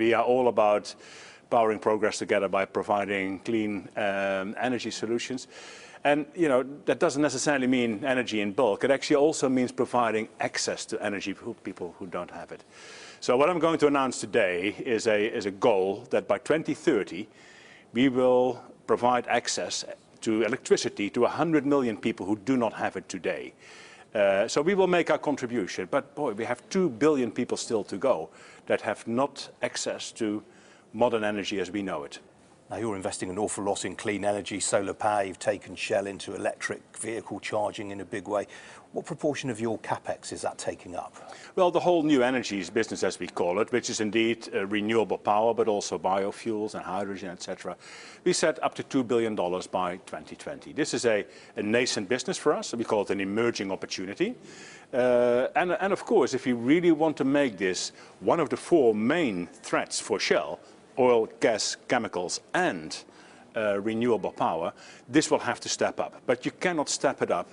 We are all about powering progress together by providing clean energy solutions. And that doesn't necessarily mean energy in bulk. It actually also means providing access to energy for people who don't have it. So what I'm going to announce today is a goal that by 2030 we will provide access to electricity to 100 million people who do not have it today. So we will make our contribution, but boy, we have 2 billion people still to go that have not access to modern energy as we know it. Now you're investing an awful lot in clean energy, solar power, you've taken Shell into electric vehicle charging in a big way. What proportion of your capex is that taking up? Well, the whole new energies business, as we call it, which is indeed renewable power, but also biofuels and hydrogen, etc. We set up to $2 billion by 2020. This is a nascent business for us. We call it an emerging opportunity. And of course, if you really want to make this one of the 4 main threats for Shell, oil, gas, chemicals and renewable power, this will have to step up. But you cannot step it up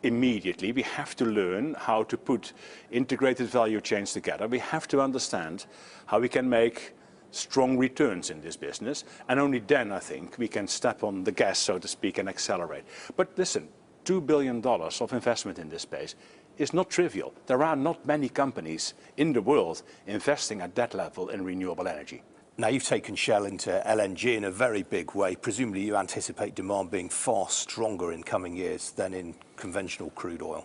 immediately. We have to learn how to put integrated value chains together. We have to understand how we can make strong returns in this business. And only then, I think, we can step on the gas, so to speak, and accelerate. But listen, $2 billion of investment in this space is not trivial. There are not many companies in the world investing at that level in renewable energy. Now you've taken Shell into LNG in a very big way. Presumably you anticipate demand being far stronger in coming years than in conventional crude oil.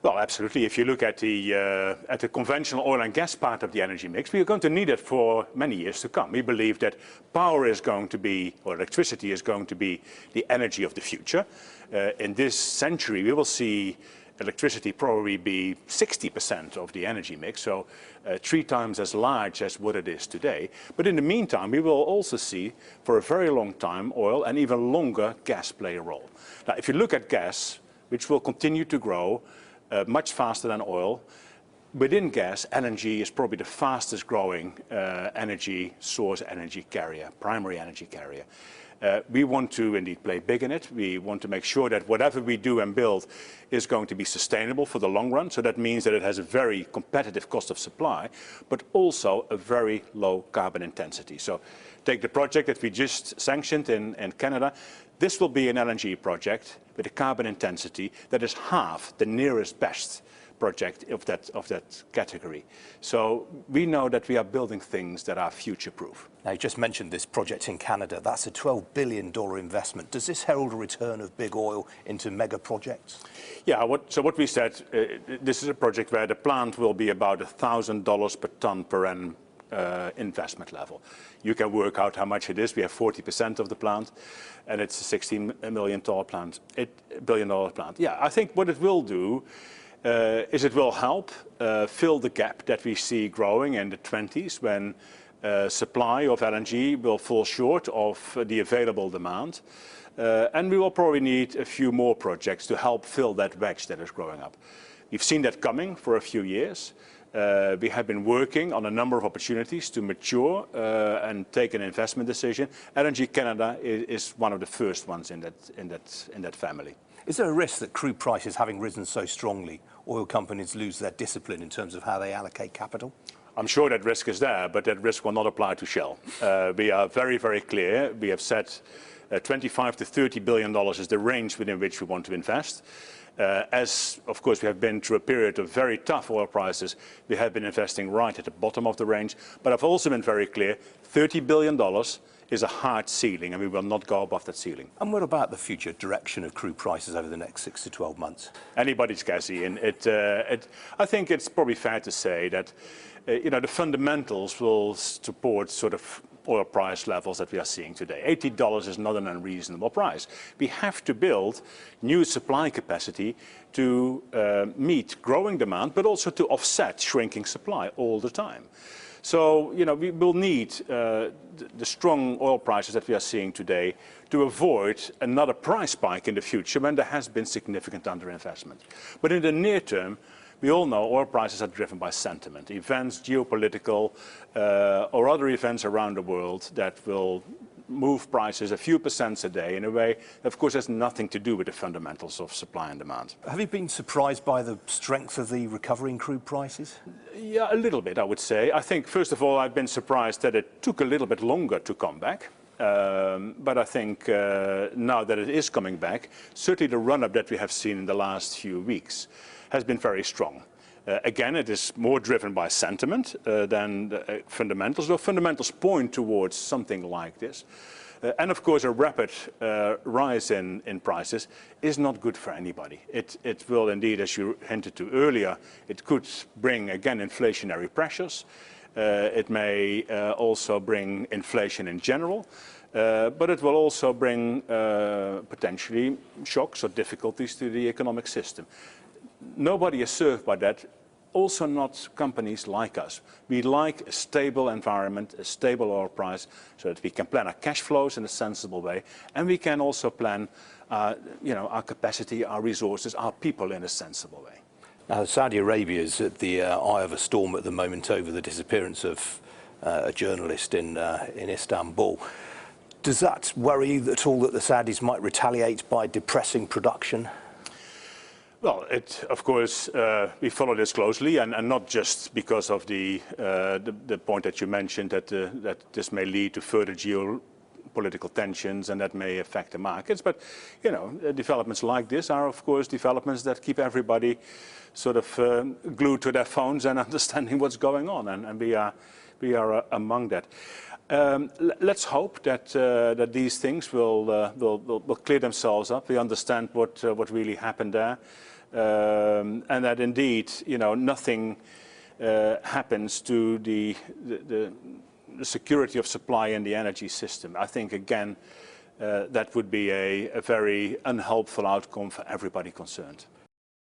Well, absolutely. If you look at the conventional oil and gas part of the energy mix, we are going to need it for many years to come. We believe that power is going to be, or electricity is going to be, the energy of the future. In this century, we will see electricity probably be 60% of the energy mix, so 3 times as large as what it is today. But in the meantime, we will also see for a very long time oil and even longer gas play a role. Now, if you look at gas, which will continue to grow much faster than oil, within gas, LNG is probably the fastest growing energy source, energy carrier, primary energy carrier. We want to indeed play big in it. We want to make sure that whatever we do and build is going to be sustainable for the long run. So that means that it has a very competitive cost of supply, but also a very low carbon intensity. So take the project that we just sanctioned in Canada. This will be an LNG project with a carbon intensity that is half the nearest best project of that category. So we know that we are building things that are future-proof. Now, you just mentioned this project in Canada. That's a $12 billion investment. Does this herald a return of big oil into mega projects? Yeah, so what we said, this is a project where the plant will be about $1,000 per ton per annum investment level. You can work out how much it is. We have 40% of the plant, and it's a $16 billion plant. Yeah, I think what it will do is it will help fill the gap that we see growing in the 20s when supply of LNG will fall short of the available demand. And we will probably need a few more projects to help fill that wedge that is growing up. We've seen that coming for a few years. We have been working on a number of opportunities to mature and take an investment decision. LNG Canada is one of the first ones in that family. Is there a risk that crude prices having risen so strongly, oil companies lose their discipline in terms of how they allocate capital? I'm sure that risk is there, but that risk will not apply to Shell. We are very, very clear. We have set $25 to $30 billion is the range within which we want to invest. As, of course, we have been through a period of very tough oil prices, we have been investing right at the bottom of the range. But I've also been very clear, $30 billion is a hard ceiling, and we will not go above that ceiling. And what about the future direction of crude prices over the next 6 to 12 months? Anybody's guessing. And I think it's probably fair to say that the fundamentals will support sort of oil price levels that we are seeing today. $80 is not an unreasonable price. We have to build new supply capacity to meet growing demand, but also to offset shrinking supply all the time. So, we will need the strong oil prices that we are seeing today to avoid another price spike in the future when there has been significant underinvestment. But in the near term, we all know oil prices are driven by sentiment, events, geopolitical or other events around the world that will move prices a few percents a day in a way that, of course, has nothing to do with the fundamentals of supply and demand. Have you been surprised by the strength of the recovery in crude prices? Yeah, a little bit, I would say. I think, first of all, I've been surprised that it took a little bit longer to come back. But I think now that it is coming back, certainly the run-up that we have seen in the last few weeks has been very strong. Again, it is more driven by sentiment than the fundamentals. The fundamentals point towards something like this. And of course, a rapid rise in prices is not good for anybody. It will indeed, as you hinted to earlier, it could bring, again, inflationary pressures. It may also bring inflation in general. But it will also bring potentially shocks or difficulties to the economic system. Nobody is served by that, also not companies like us. We like a stable environment, a stable oil price, so that we can plan our cash flows in a sensible way, and we can also plan our capacity, our resources, our people in a sensible way. Now, Saudi Arabia is at the eye of a storm at the moment over the disappearance of a journalist in Istanbul. Does that worry you at all that the Saudis might retaliate by depressing production? Well, of course, we follow this closely, and not just because of the point that you mentioned that this may lead to further geopolitical tensions and that may affect the markets. But developments like this are, of course, developments that keep everybody sort of glued to their phones and understanding what's going on, and we are among that. Let's hope that these things will clear themselves up. We understand what really happened there, and that indeed, nothing happens to the security of supply in the energy system. I think again that would be a very unhelpful outcome for everybody concerned.